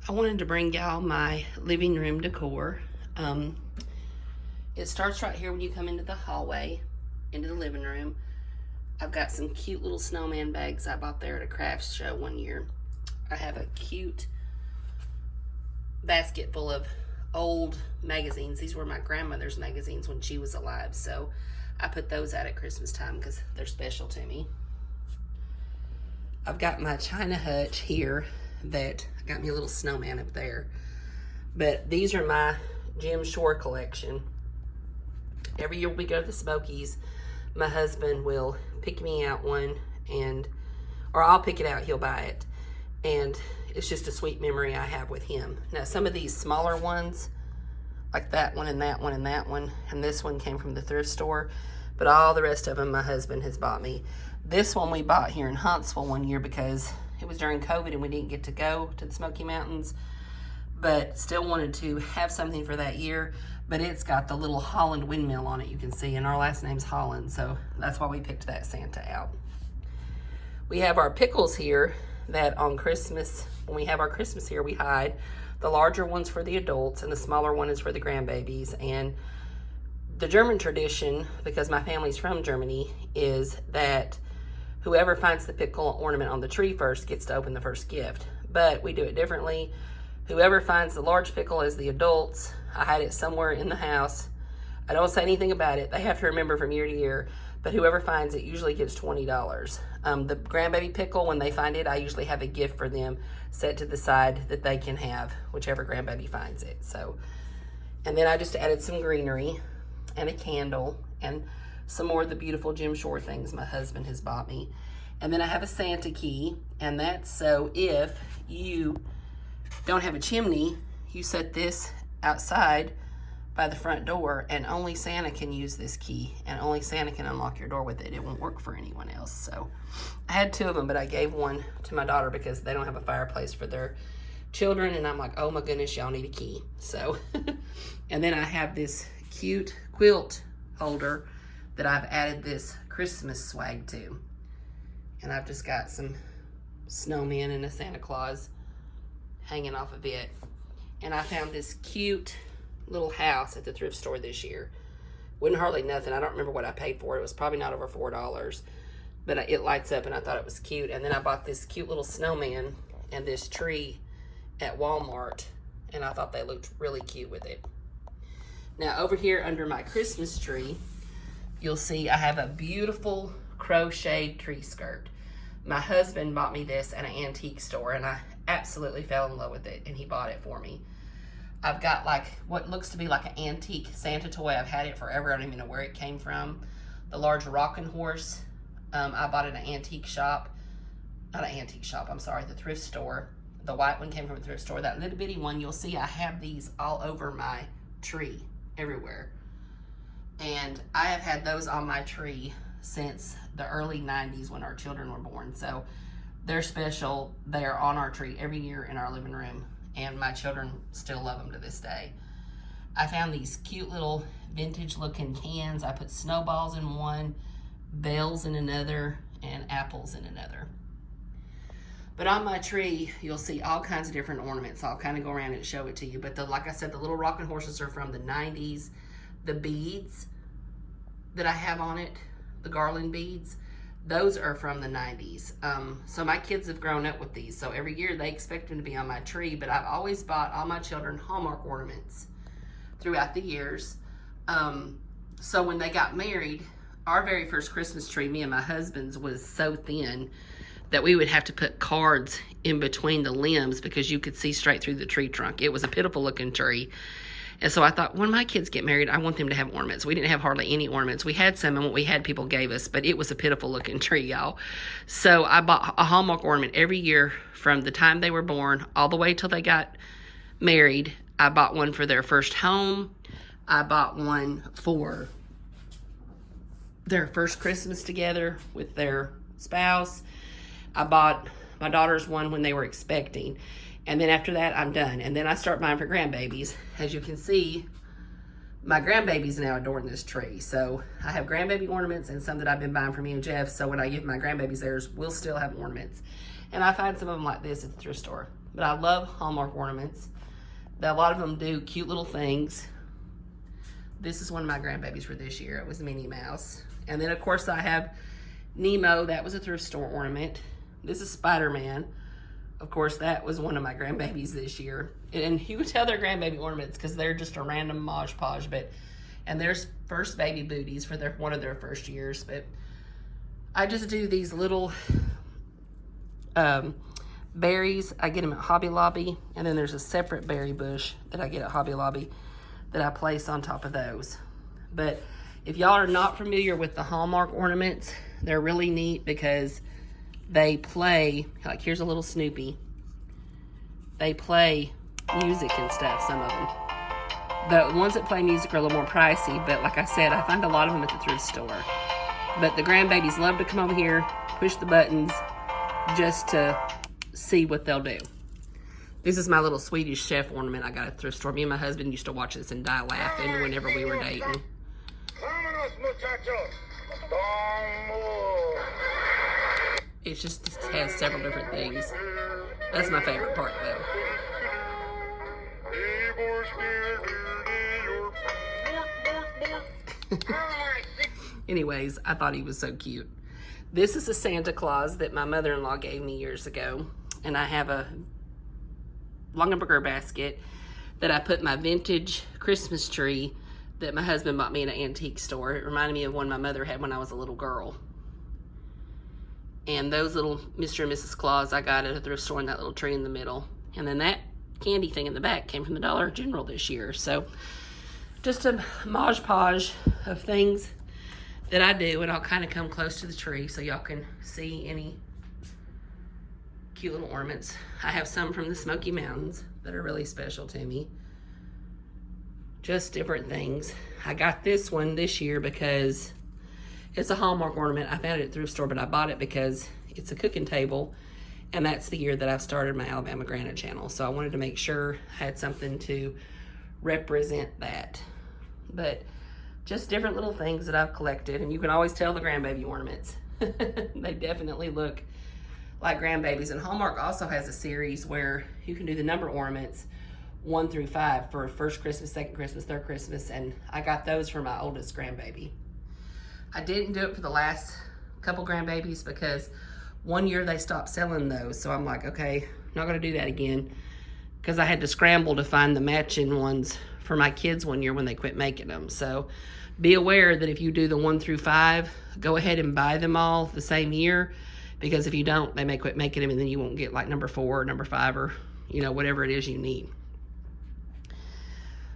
I wanted to bring y'all my living room decor. It starts right here when you come into the hallway, into the living room. I've got some cute little snowman bags I bought there at a crafts show one year. I have a cute basket full of old magazines. These were my grandmother's magazines when she was alive, so I put those out at Christmas time because they're special to me. I've got my China hutch here that got me a little snowman up there. But these are my Jim Shore collection. Every year we go to the Smokies, my husband will pick me out one, or I'll pick it out, he'll buy it. And it's just a sweet memory I have with him. Now some of these smaller ones, like that one and that one and that one, and this one came from the thrift store, but all the rest of them my husband has bought me. This one we bought here in Huntsville one year because it was during COVID and we didn't get to go to the Smoky Mountains, but still wanted to have something for that year. But it's got the little Holland windmill on it, you can see, and our last name's Holland, so that's why we picked that Santa out. We have our pickles here that on Christmas, when we have our Christmas here, we hide. The larger one's for the adults and the smaller one is for the grandbabies. And the German tradition, because my family's from Germany, is that whoever finds the pickle ornament on the tree first gets to open the first gift. But we do it differently. Whoever finds the large pickle as the adults, I hide it somewhere in the house. I don't say anything about it. They have to remember from year to year. But whoever finds it usually gets $20. The grandbaby pickle, when they find it, I usually have a gift for them set to the side that they can have, whichever grandbaby finds it. So, and then I just added some greenery and a candle and some more of the beautiful Jim Shore things my husband has bought me. And then I have a Santa key, and that's so if you don't have a chimney, you set this outside by the front door, and only Santa can use this key, and only Santa can unlock your door with it. It won't work for anyone else. So I had two of them, but I gave one to my daughter because they don't have a fireplace for their children, and I'm like, oh my goodness, y'all need a key. So, and then I have this cute quilt holder that I've added this Christmas swag to. And I've just got some snowmen and a Santa Claus hanging off of it. And I found this cute little house at the thrift store this year. Wasn't hardly nothing. I don't remember what I paid for it. It was probably not over $4, but it lights up and I thought it was cute. And then I bought this cute little snowman and this tree at Walmart, and I thought they looked really cute with it. Now over here under my Christmas tree, you'll see I have a beautiful crocheted tree skirt. My husband bought me this at an antique store, and I absolutely fell in love with it, and he bought it for me. I've got like what looks to be like an antique Santa toy. I've had it forever. I don't even know where it came from. The large rocking horse, I bought it at an antique shop. Not an antique shop, I'm sorry, the thrift store. The white one came from a thrift store. That little bitty one, you'll see I have these all over my tree, everywhere. And I have had those on my tree since the early 90s when our children were born. So they're special. They are on our tree every year in our living room, and my children still love them to this day. I found these cute little vintage looking cans. I put snowballs in one, bells in another, and apples in another. But on my tree, you'll see all kinds of different ornaments. I'll kind of go around and show it to you. But like I said, the little rocking horses are from the 90s. The beads that I have on it, the garland beads, those are from the 90s. So my kids have grown up with these. So every year they expect them to be on my tree, but I've always bought all my children Hallmark ornaments throughout the years. So when they got married, our very first Christmas tree, me and my husband's, was so thin that we would have to put cards in between the limbs because you could see straight through the tree trunk. It was a pitiful looking tree. And so I thought, when my kids get married, I want them to have ornaments. We didn't have hardly any ornaments. We had some, and what we had people gave us, but it was a pitiful looking tree, y'all. So I bought a Hallmark ornament every year from the time they were born all the way till they got married. I bought one for their first home. I bought one for their first Christmas together with their spouse. I bought my daughter's one when they were expecting. And then after that, I'm done. And then I start buying for grandbabies. As you can see, my grandbabies now adorn this tree. So I have grandbaby ornaments and some that I've been buying for me and Jeff. So when I give my grandbabies theirs, we'll still have ornaments. And I find some of them like this at the thrift store. but I love Hallmark ornaments. A lot of them do cute little things. This is one of my grandbabies for this year. It was Minnie Mouse. And then of course I have Nemo. That was a thrift store ornament. This is Spider-Man. Of course, that was one of my grandbabies this year. And you would tell they're grandbaby ornaments because they're just a random Mod Podge. And there's first baby booties for one of their first years. But I just do these little berries. I get them at Hobby Lobby. And then there's a separate berry bush that I get at Hobby Lobby that I place on top of those. But if y'all are not familiar with the Hallmark ornaments, they're really neat because they play, like here's a little Snoopy. They play music and stuff, some of them. The ones that play music are a little more pricey, but like I said, I find a lot of them at the thrift store. But the grandbabies love to come over here, push the buttons, just to see what they'll do. This is my little Swedish chef ornament I got at the thrift store. Me and my husband used to watch this and die laughing whenever we were dating. It just has several different things. That's my favorite part though. Anyways, I thought he was so cute. This is a Santa Claus that my mother-in-law gave me years ago. And I have a Longaberger basket that I put my vintage Christmas tree that my husband bought me in an antique store. It reminded me of one my mother had when I was a little girl. And those little Mr. and Mrs. Claus I got at a thrift store, and that little tree in the middle. And then that candy thing in the back came from the Dollar General this year. So just a Mod Podge of things that I do, and I'll kind of come close to the tree so y'all can see any cute little ornaments. I have some from the Smoky Mountains that are really special to me. Just different things. I got this one this year because it's a Hallmark ornament. I found it at the thrift store, but I bought it because it's a cooking table, and that's the year that I've started my Alabama-Grana channel. So I wanted to make sure I had something to represent that. But just different little things that I've collected, and you can always tell the grandbaby ornaments. They definitely look like grandbabies. And Hallmark also has a series where you can do the number ornaments 1 through 5 for first Christmas, second Christmas, third Christmas, and I got those for my oldest grandbaby. I didn't do it for the last couple grandbabies because one year they stopped selling those, so I'm like, okay, not gonna do that again, because I had to scramble to find the matching ones for my kids one year when they quit making them. So be aware that if you do the 1 through 5, go ahead and buy them all the same year, because if you don't, they may quit making them, and then you won't get like number 4 or number 5 or, you know, whatever it is you need.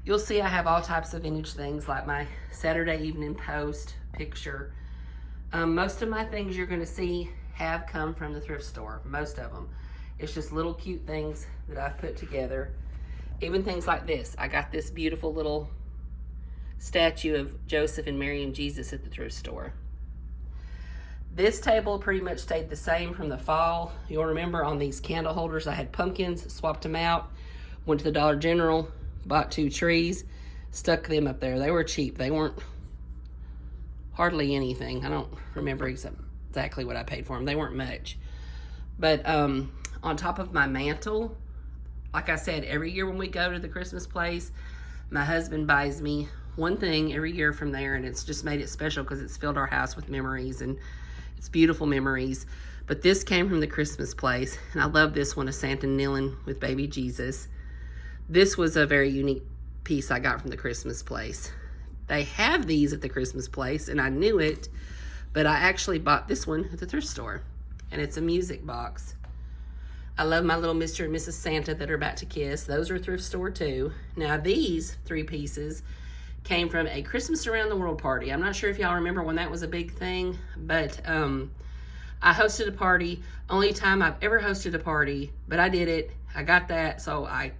You'll see I have all types of vintage things like my Saturday Evening Post picture. Most of my things you're gonna see have come from the thrift store, most of them. It's just little cute things that I've put together. Even things like this. I got this beautiful little statue of Joseph and Mary and Jesus at the thrift store. This table pretty much stayed the same from the fall. You'll remember on these candle holders, I had pumpkins, swapped them out, went to the Dollar General, bought 2 trees, stuck them up there. They were cheap. They weren't hardly anything. I don't remember exactly what I paid for them. They weren't much. But on top of my mantle, like I said, every year when we go to the Christmas place, my husband buys me one thing every year from there, and it's just made it special because it's filled our house with memories, and it's beautiful memories. But this came from the Christmas place, and I love this one, a Santa kneeling with baby Jesus. This was a very unique piece I got from the Christmas place. They have these at the Christmas place, and I knew it, but I actually bought this one at the thrift store, and it's a music box. I love my little Mr. and Mrs. Santa that are about to kiss. Those are thrift store too. Now these 3 pieces came from a Christmas Around the World party. I'm not sure if y'all remember when that was a big thing, but I hosted a party. Only time I've ever hosted a party, but I did it. I got that, so I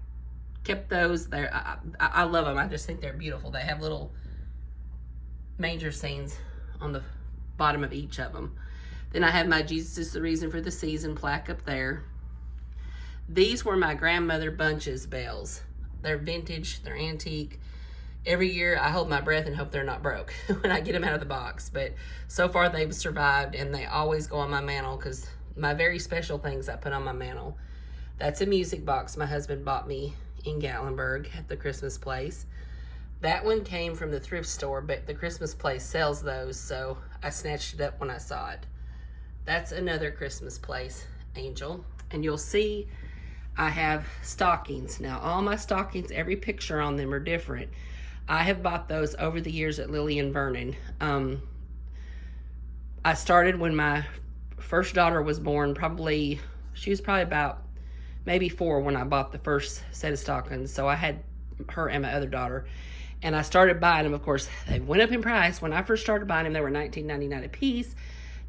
kept those there. I love them. I just think they're beautiful. They have little manger scenes on the bottom of each of them. Then I have my Jesus is the Reason for the Season plaque up there. These were my grandmother Bunch's bells. They're vintage, they're antique. Every year I hold my breath and hope they're not broke when I get them out of the box. But so far they've survived, and they always go on my mantle because my very special things I put on my mantle, That's a music box my husband bought me in Gatlinburg at the Christmas place. That one came from the thrift store, but the Christmas place sells those, so I snatched it up when I saw it. That's another Christmas place angel. And you'll see I have stockings. Now, all my stockings, every picture on them are different. I have bought those over the years at Lily and Vernon. I started when my first daughter was born. She was probably about maybe 4 when I bought the first set of stockings. So I had her and my other daughter. And I started buying them. Of course, they went up in price. When I first started buying them, they were $19.99 a piece.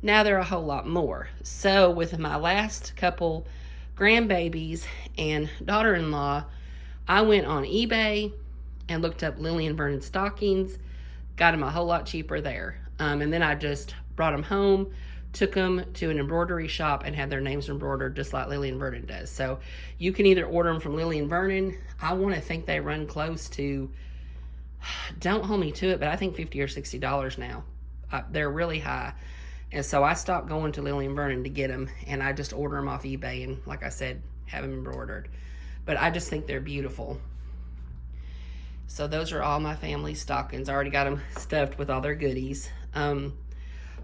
Now they're a whole lot more. So with my last couple grandbabies and daughter-in-law, I went on eBay and looked up Lily and Vernon stockings, got them a whole lot cheaper there. And then I just brought them home, took them to an embroidery shop, and had their names embroidered just like Lily and Vernon does. So you can either order them from Lily and Vernon. I want to think they run close to, don't hold me to it, but I think $50 or $60 now. They're really high. And so I stopped going to Lily and Vernon to get them, and I just order them off eBay and, like I said, have them embroidered. But I just think they're beautiful. So those are all my family stockings. I already got them stuffed with all their goodies.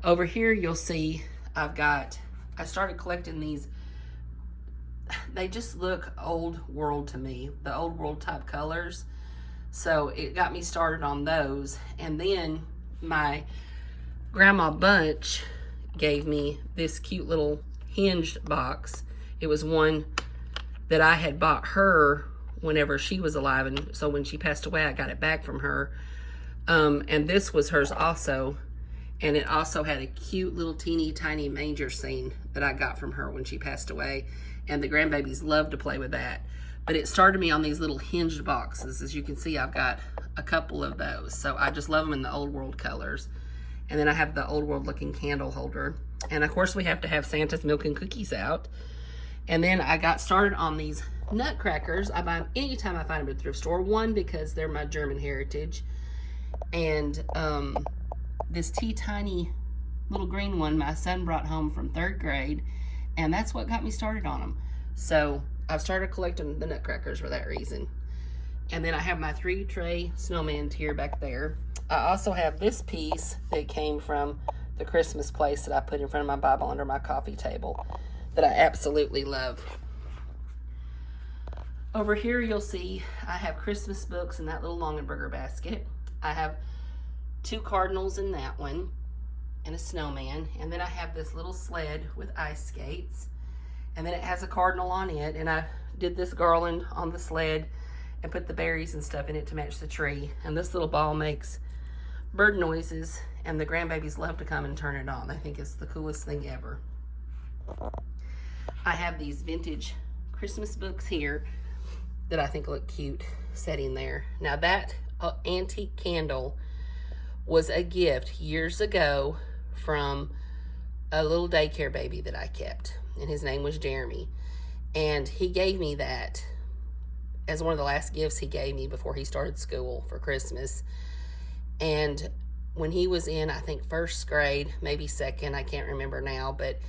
Over here you'll see I started collecting these. They just look old world to me, the old world type colors. So it got me started on those. And then my Grandma Bunch gave me this cute little hinged box. It was one that I had bought her whenever she was alive, and so when she passed away, I got it back from her. And this was hers also, and it also had a cute little teeny tiny manger scene that I got from her when she passed away, and the grandbabies love to play with that. But it started me on these little hinged boxes. As you can see, I've got a couple of those, so I just love them in the old world colors. And then I have the old world looking candle holder. And of course we have to have Santa's milk and cookies out. And then I got started on these nutcrackers. I buy them anytime I find them at the thrift store. One, because they're my German heritage. And this tiny little green one my son brought home from 3rd grade. And that's what got me started on them. So I've started collecting the nutcrackers for that reason. And then I have my 3 tray snowman tier back there. I also have this piece that came from the Christmas place that I put in front of my Bible under my coffee table that I absolutely love. Over here you'll see I have Christmas books in that little Longenberger basket. I have 2 cardinals in that one and a snowman. And then I have this little sled with ice skates. And then it has a cardinal on it. And I did this garland on the sled and put the berries and stuff in it to match the tree. And this little ball makes bird noises, and the grandbabies love to come and turn it on. They think it's the coolest thing ever. I have these vintage Christmas books here that I think look cute sitting there. Now that antique candle was a gift years ago from a little daycare baby that I kept, and his name was Jeremy. And he gave me that as one of the last gifts he gave me before he started school for Christmas. And when he was in, I think 1st grade, maybe 2nd, I can't remember now, but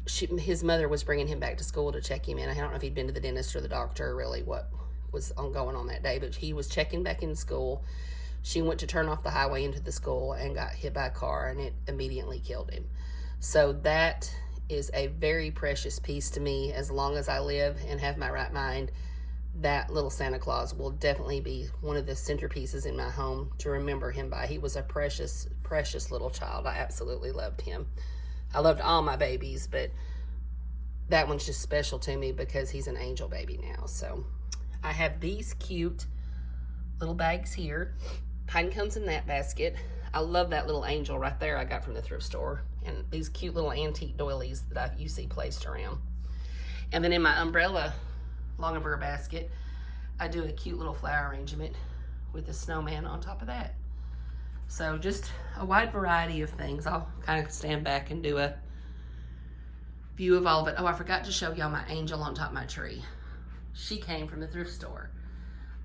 his mother was bringing him back to school to check him in. I don't know if he'd been to the dentist or the doctor, or really what was going on that day, but he was checking back in school. She went to turn off the highway into the school and got hit by a car, and it immediately killed him. So that is a very precious piece to me. As long as I live and have my right mind, that little Santa Claus will definitely be one of the centerpieces in my home to remember him by. He was a precious, precious little child. I absolutely loved him. I loved all my babies, but that one's just special to me because he's an angel baby now. So I have these cute little bags here. Pine cones in that basket. I love that little angel right there I got from the thrift store. And these cute little antique doilies that you see placed around. And then in my umbrella Longenberger basket, I do a cute little flower arrangement with the snowman on top of that. So just a wide variety of things. I'll kind of stand back and do a view of all of it. Oh, I forgot to show y'all my angel on top of my tree. She came from the thrift store.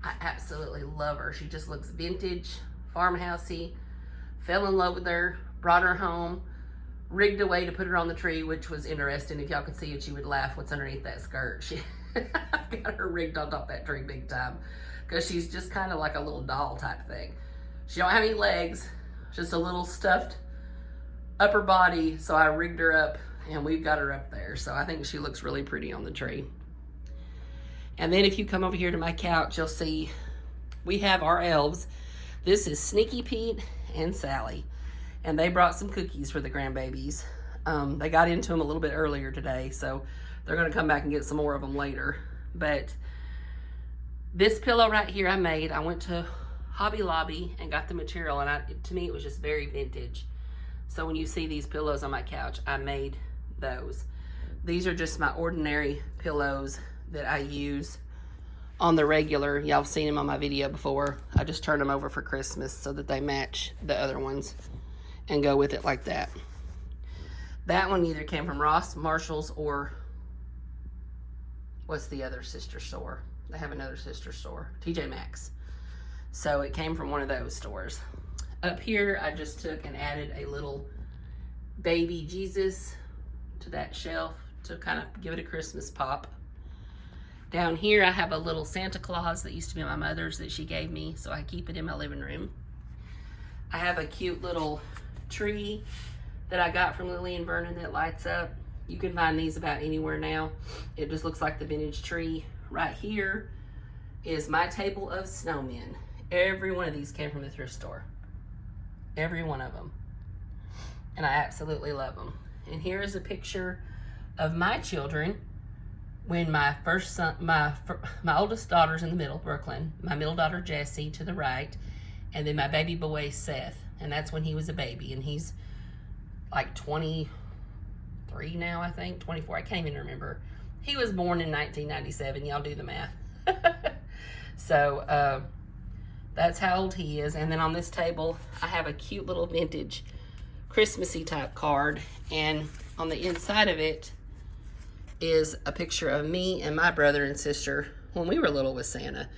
I absolutely love her. She just looks vintage, farmhousey. Fell in love with her, brought her home, rigged a way to put her on the tree, which was interesting. If y'all could see it, you would laugh what's underneath that skirt. I've got her rigged on top of that tree big time, because she's just kind of like a little doll type thing. She don't have any legs, just a little stuffed upper body, so I rigged her up, and we've got her up there. So I think she looks really pretty on the tree. And then if you come over here to my couch, you'll see we have our elves. This is Sneaky Pete and Sally, and they brought some cookies for the grandbabies. They got into them a little bit earlier today, so they're gonna come back and get some more of them later. But this pillow right here I made, I went to Hobby Lobby and got the material, and to me it was just very vintage. So when you see these pillows on my couch, I made those. These are just my ordinary pillows that I use on the regular. Y'all have seen them on my video before. I just turn them over for Christmas so that they match the other ones and go with it like that. That one either came from Ross, Marshall's, or what's the other sister store? They have another sister store, TJ Maxx. So it came from one of those stores. Up here, I just took and added a little baby Jesus to that shelf to kind of give it a Christmas pop. Down here, I have a little Santa Claus that used to be my mother's that she gave me, so I keep it in my living room. I have a cute little tree that I got from Lily and Vernon that lights up. You can find these about anywhere now. It just looks like the vintage tree. Right here is my table of snowmen. Every one of these came from the thrift store. Every one of them. And I absolutely love them. And here is a picture of my children when my first son, my oldest daughter's in the middle, Brooklyn, my middle daughter, Jessie, to the right, and then my baby boy, Seth. And that's when he was a baby, and he's like 23 now, I think, 24, I can't even remember. He was born in 1997, y'all do the math. So, that's how old he is. And then on this table, I have a cute little vintage Christmassy type card, and on the inside of it is a picture of me and my brother and sister when we were little with Santa.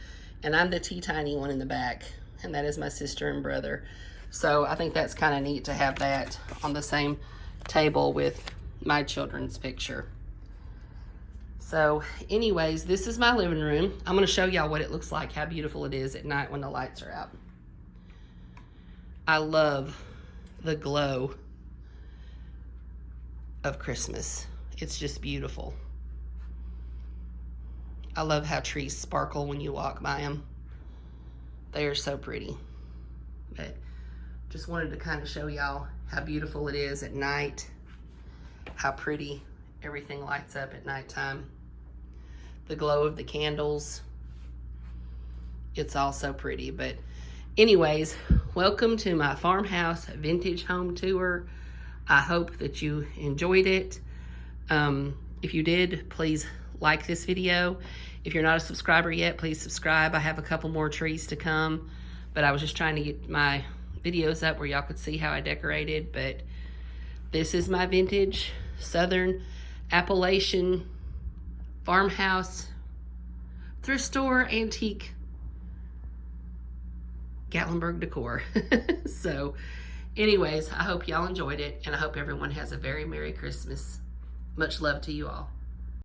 And I'm the teeny one in the back, and that is my sister and brother. So I think that's kind of neat to have that on the same table with my children's picture. So anyways, this is my living room. I'm going to show y'all what it looks like, how beautiful it is at night when the lights are out. I love the glow of Christmas. It's just beautiful. I love how trees sparkle when you walk by them. They are so pretty. But just wanted to kind of show y'all how beautiful it is at night, how pretty everything lights up at nighttime. The glow of the candles. It's all so pretty. But anyways, welcome to my farmhouse vintage home tour. I hope that you enjoyed it. If you did, please like this video. If you're not a subscriber yet, please subscribe. I have a couple more trees to come, but I was just trying to get my videos up where y'all could see how I decorated. But this is my vintage Southern Appalachian farmhouse thrift store antique Gatlinburg decor. So anyways, I hope y'all enjoyed it, and I hope everyone has a very Merry Christmas. Much love to you all.